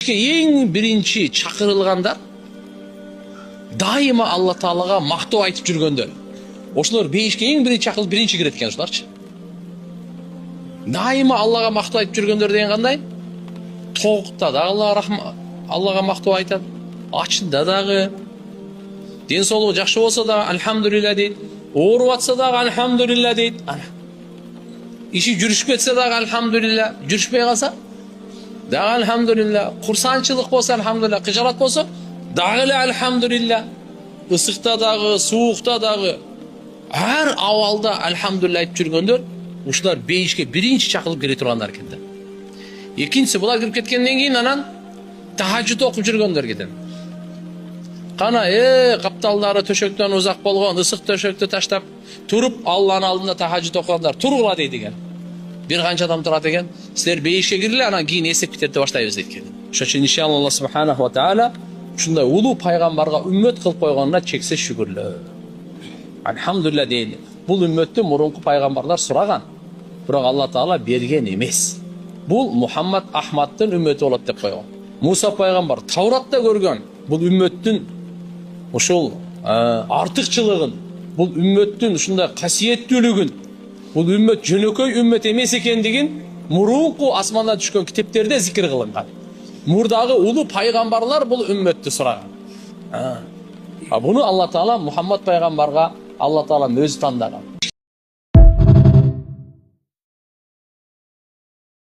бейишке ең бірінші чакырылгандар дайыма Алла Таалага мактоо айтып жүргөндөр. Ошолор бейишке ең бірінші чакырылып бірінші кирет экен ошолорчу. Дайыма Аллага мактоо айтып жүргөндөр деген кандай? Тоокта да Аллага мактоо айтат, ачында дагы, ден соолугу жакшы болсо да альхамдулилля дейт, ооруп атса дагы альхамдулилля дейт. Иши жүрүшүп кетсе дагы альхамдулилля, жүрүшпөй калса дагы альхамдулилля, курсанчылык болсо альхамдулилля, кыжалат болсо дагы эле альхамдулилля. Ысыкта дагы, суукта дагы ар абалда альхамдулилля айтып жүргөндөр ушулар бейишке биринчи чакырылып келе тургандар экен да. Экинчиси булар кирип кеткенден кийин анан тахажжуд окуп жүргөндөр кетен. Кана капталдары төшөктөн узак болгон, ысык төшөктү таштап туруп Алланын алдында тахажжуд окугандар тургула дейт экен. Бир канча адам турат экен. Силер бейишке кириле, анан кийин эсеп китерди баштайбыз дейт экен. Ошон үчүн иншалла Алла субханаху ва таала ушундай улуу пайгамбарга үммөт кылып койгонуна чексиз шүгүрлөө. Альхамдулилля дейли. Бул үммөттү мурунку пайгамбарлар сураган, бирок Алла Таала берген эмес. Бул Мухаммад Ахмадтын үммөтү болот деп койгон. Муса пайгамбар Тавратта көргөн бул үммөттүн ушул артыкчылыгын, бул үммөттүн ушундай касиеттүүлүгүн, бул үммөт жөнөкөй үммөт эмес экендигин мурунку асмандан түшкөн китептерде зикир кылынган. Мурдагы улуу пайгамбарлар бул үммөттү сураган. Буну Алла Таала Мухаммад пайгамбарга Алла Таала өзү тандаган.